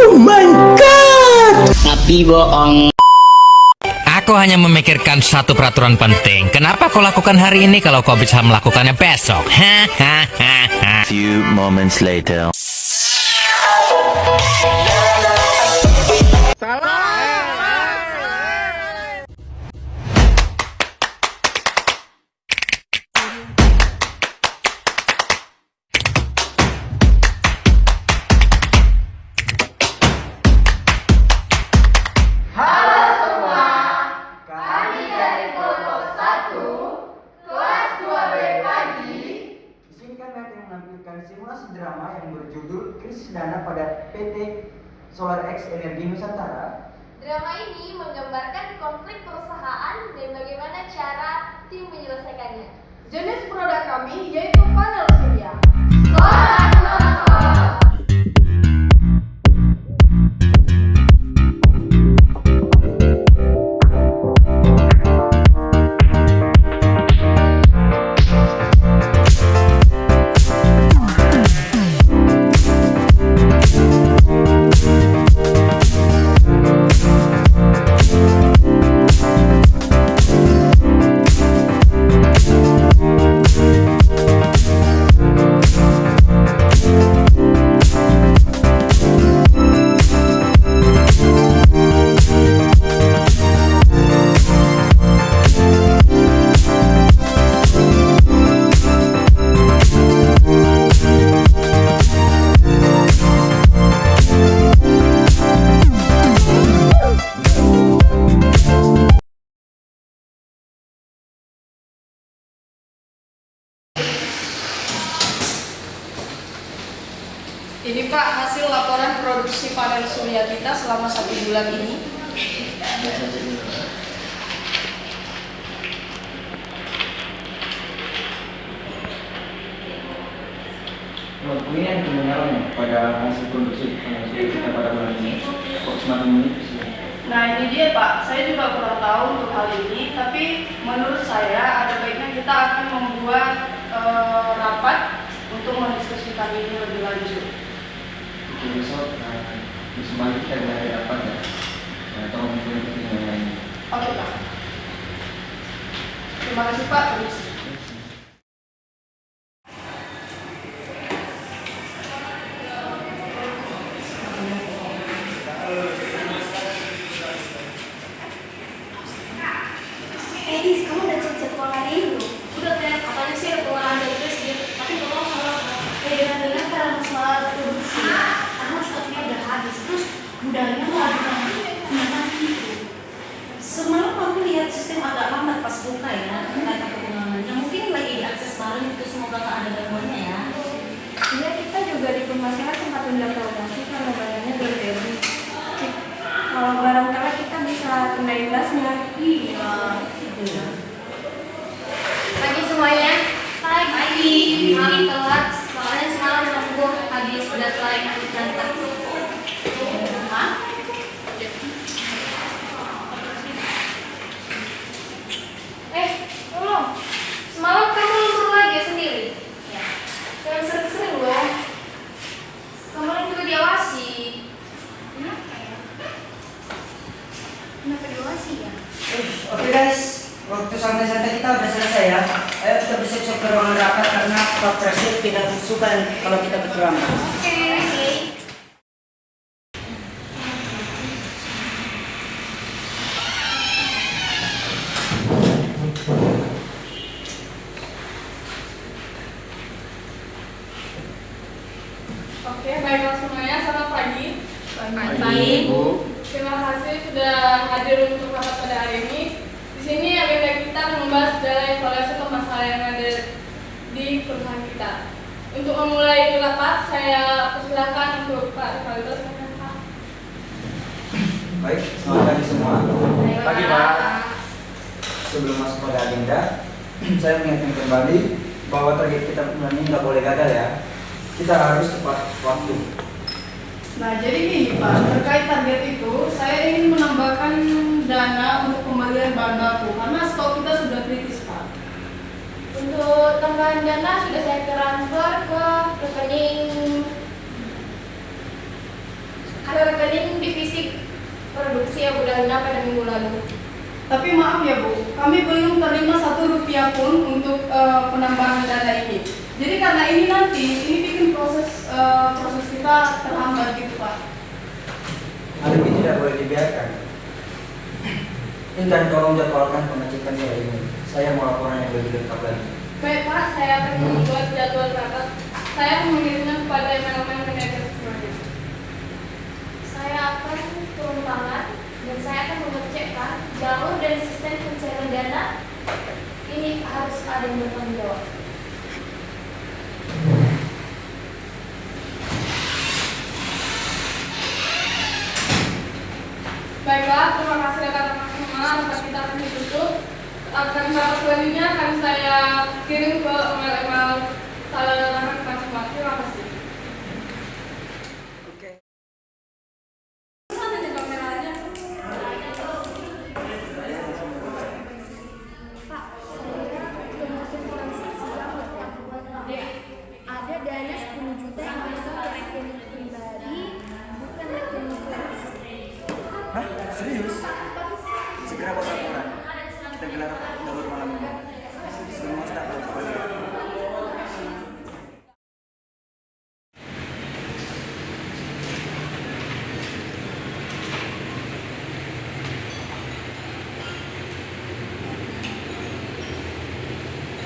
Oh my god. Tapi bohong. Aku hanya memikirkan satu peraturan penting. Kenapa kau lakukan hari ini kalau kau bisa melakukannya besok? Hahaha. Few moments later. Simulasi drama yang berjudul Krisis Dana pada PT Solar X Energi Nusantara. Drama ini menggambarkan konflik perusahaan dan bagaimana cara tim menyelesaikannya. Jenis produk kami yaitu panel surya. Selamat menonton! Ini Pak, hasil laporan produksi panel surya kita selama 1 bulan ini. Ini yang kebenaran pada hasil produksi panel surya kita pada bulan ini. Kok semakin menipis ya? Nah ini dia Pak, saya juga kurang tahu untuk hal ini, tapi menurut saya ada baiknya kita akan membuat rapat untuk mendiskusikan ini lebih lanjut. Besok bisa balik kita dari rapat ya, atau mungkin yang lain. Oke Pak. Terima kasih Pak. Terus. Edis, kamu udah cek pola itu? Udah Teh, katanya sih ada pengarahan dari presiden. Tapi tolong kalau dengar karena masalah produksi, karena stoknya udah habis. Terus gudangnya tuh ada gitu. Semalam aku lihat sistem agak lambat pas buka ya, kata pengembangannya. Mungkin lagi diakses bareng itu, semoga nggak ada gangguannya ya. Iya, kita juga di pemasaran sempat undang promosi karena barangnya delivery. Kalau barang telat kita bisa kena imbasnya. Iya. Pagi semuanya. Pagi. Kami telat, soalnya semalam aku habis deadline transaksi. Hah? Tolong. Semalam kamu lembur lagi sendiri? Ya. Jangan sering-sering loh. Kemarin juga diawasi. Kenapa ya? Kenapa diawasi ya? Oke guys, waktu santai-santai kita udah selesai ya. Ayo kita bersiap-siap ke ruangan rapat karena Pak Presiden tidak suka kalau kita berceramah. Oke. Oke, baiklah semuanya. Selamat pagi. Pagi, Bu. Terima kasih sudah hadir untuk rapat pada hari ini. Di sini agenda kita membahas dalam evaluasi permasalahan yang ada di perusahaan kita. Untuk memulai rapat, saya persilahkan untuk Pak Rivaldo. Baik, selamat pagi semua. Pagi, Pak. Sebelum masuk pada agenda, saya mengingatkan kembali bahwa target kita bulan ini nggak boleh gagal ya. Kita harus tepat waktu. Nah, jadi gini Pak, terkait target itu, saya ingin menambahkan dana untuk pembelian bahan baku karena stok kita sudah kritis Pak. Untuk tambahan dana sudah saya transfer ke rekening Ke rekening divisi produksi yang udah lunas pada minggu lalu. Tapi maaf ya Bu, kami belum terima 1 rupiah pun untuk penambahan dana ini. Jadi karena ini nanti, ini bikin proses kita terhambat gitu Pak. Hal ini tidak boleh dibiarkan. Dan tolong jadwalkan pengecekan hari ini. Saya mau laporan yang lebih lengkap lagi. Baik Pak, saya akan membuat jadwal rapat. Saya akan mengirimnya kepada manajemen manajer semuanya. Saya akan turun tangan dan saya akan mengecekkan jalur dan sistem pencairan dana. Ini harus ada yang bertanggung jawab. Baiklah, terima kasih rekan-rekan semua. Rapat kita akan ditutup. Akan rapat selanjutnya akan saya kirim ke email rekan-rekan semua. Terima kasih. Mana nih kameranya? Pak, saya mengecek transaksi ya. Ada dana 10 juta yang masuk ke rekening pribadi, bukan rekening kelas. Hah? Serius? Segera bawa laporan. Kita gelar dahulu malam ini. Semua staf kembali.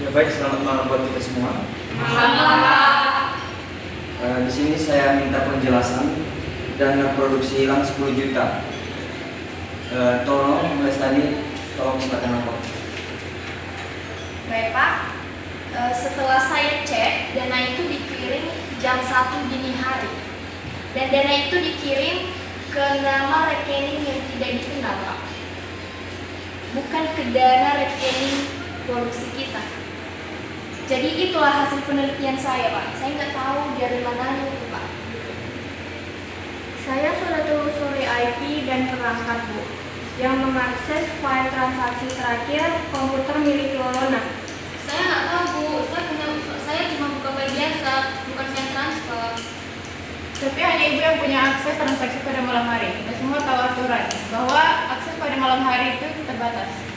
Ya baik, selamat malam buat kita semua. Di sini saya minta penjelasan dana produksi hilang 10 juta. Tolong Lestani, tolong silakan lapor. Baik Pak, setelah saya cek, dana itu dikirim jam 1 dini hari. Dan dana itu dikirim ke nama rekening yang tidak dikenal Pak. Bukan ke dana rekening produksi kita. Jadi itulah hasil penelitian saya Pak. Saya nggak tahu dari mananya itu Pak. Saya sudah telusuri IP dan perangkat Bu yang mengakses file transaksi terakhir komputer milik Lolona. Saya nggak tahu Bu, saya cuma buka file biasa, bukan saya transfer. Tapi hanya Ibu yang punya akses transaksi pada malam hari. Kita semua tahu aturan bahwa akses pada malam hari itu terbatas.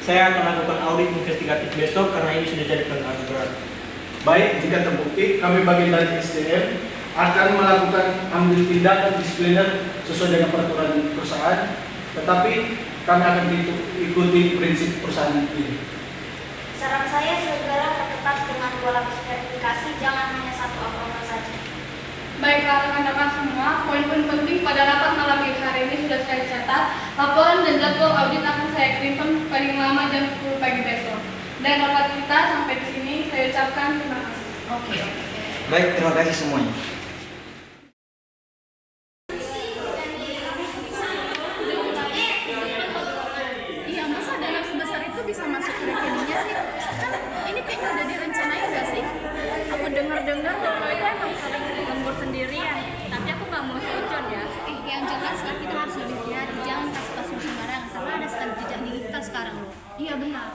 Saya akan lakukan audit investigatif besok karena ini sudah jadi pelanggaran berat. Baik, jika terbukti, kami bagian dari SDM akan melakukan ambil tindakan disipliner sesuai dengan peraturan perusahaan, tetapi kami akan ikuti prinsip perusahaan ini. Saran saya segera perketat dengan 2 lapis verifikasi, jangan hanya 1 approval saja. Baiklah rekan-rekan semua, poin-poin penting pada rapat malam hari ini sudah saya catat. Laporan dan jadwal audit akan saya kirimkan paling lama jam 10 pagi besok. Dan rapat kita sampai di sini saya ucapkan terima kasih. Oke. Baik, terima kasih semuanya. Iya, masa dana sebesar itu bisa masuk ke rekeningnya sih? Kan ini kayaknya udah direncanain gak sih? Aku dengar-dengar mereka emang saling lembur sendirian. Tapi aku gak mau seujun ya. Yang jelas kan kita harus lebih hati-hati, jangan kasih password sembarangan karena ada sekali jejak digital sekarang loh. Iya benar.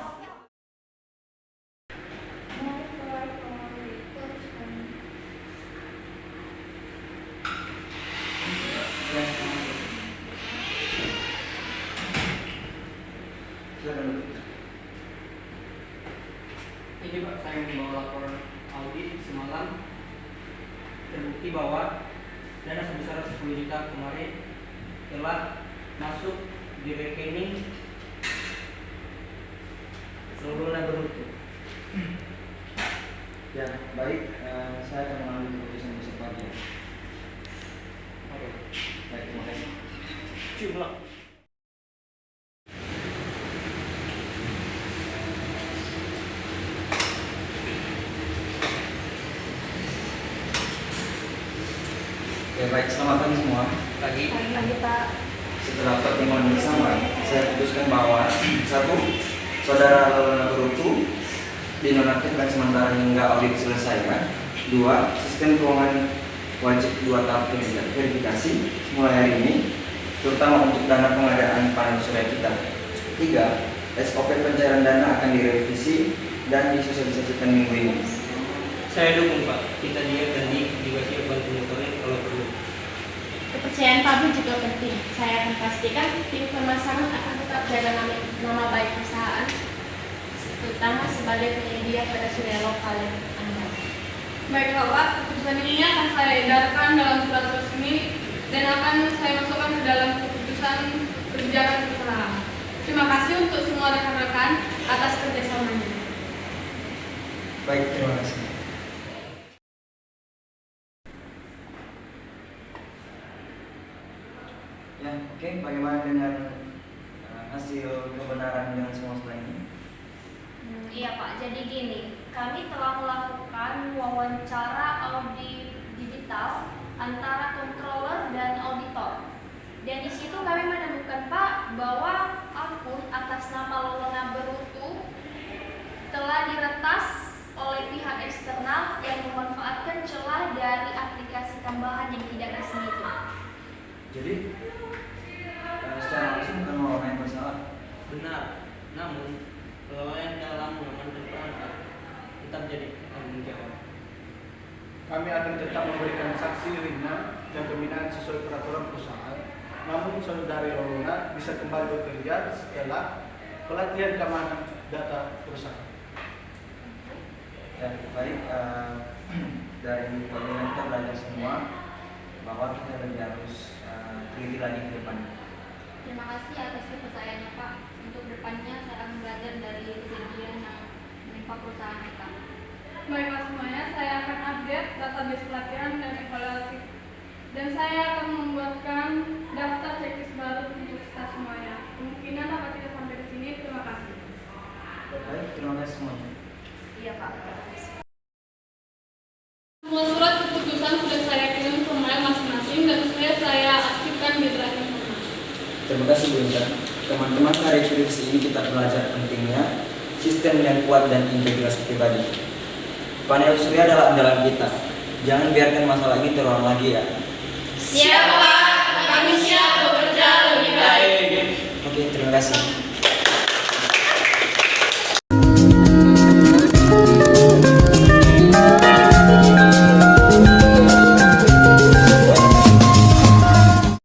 Silakan dulu. Ini Pak, saya membawa laporan audit semalam. Terbukti bahwa dana sebesar 10 juta kemarin telah masuk di rekening Lolona Berutu. Ya, baik. Saya akan mengambil keputusan besok pagi. Oke. Baik, terima kasih. Cium lah. Ya baik, selamat pagi semua. Lagi. Pagi Pak. Setelah pertemuan bersama, saya putuskan bahwa 1. Saudara Lolona Berutu dinonaktifkan sementara hingga audit selesai. 2. Sistem keuangan wajib 2 tahap verifikasi mulai hari ini, terutama untuk dana pengadaan panen surya kita. 3. SOP pencairan dana akan direvisi dan disosialisasikan minggu ini. Saya dukung Pak. Kita dia dan juga siap bantu monitoring kalau perlu. Kepercayaan publik juga penting. Saya akan pastikan tim pemasaran akan tetap jaga nama baik perusahaan, terutama sebagai penyedia pada surya lokal Anda. Baiklah Pak, keputusan ini akan saya edarkan dalam surat resmi dan akan saya masukkan ke dalam keputusan kebijakan perusahaan. Terima kasih untuk semua rekan-rekan atas kerjasamanya. Baik, terima kasih. Ya, oke. Bagaimana dengan hasil kebenaran dengan semua slide ini? Iya Pak, jadi gini, kami telah melakukan wawancara audit digital antara controller dan auditor. Dan di situ kami menemukan Pak bahwa akun atas nama Lolona Berutu telah diretas oleh pihak eksternal yang memanfaatkan celah dari aplikasi tambahan yang tidak resmi itu. Jadi secara langsung bukan Lolona yang bersalah. Benar. Namun kelalaian dalam mengamankan perangkat tetap jadi tanggung jawab. Kami akan tetap memberikan saksi ringan dan pembinaan sesuai peraturan perusahaan. Namun saudari Lolona bisa kembali bekerja setelah pelatihan keamanan data perusahaan. Ya, baik. Dari pelajaran kita belajar semua bahwa kita lebih harus teliti lagi ke depan. Terima kasih atas kepercayaannya Pak. Untuk depannya saya akan belajar dari kejadian yang menimpa perusahaan kita. Baiklah semuanya, saya akan update database pelatihan dan evaluasi. Dan saya akan membuatkan daftar checklist baru untuk kita semuanya. Kemungkinan dapat kita sampai di sini. Terima kasih. Baik, terima kasih semuanya. Iya Pak. Semua surat keputusan sudah saya kirim ke mail masing-masing dan saya aktifkan di drive informasi. Terima kasih Bu Intan. Teman-teman, hari skripsi ini kita belajar pentingnya sistem yang kuat dan integrasi pribadi. Panel surya adalah andalan kita. Jangan biarkan masalah ini terulang lagi ya. Siap Pak, kami siap bekerja lebih baik. Oke, terima kasih.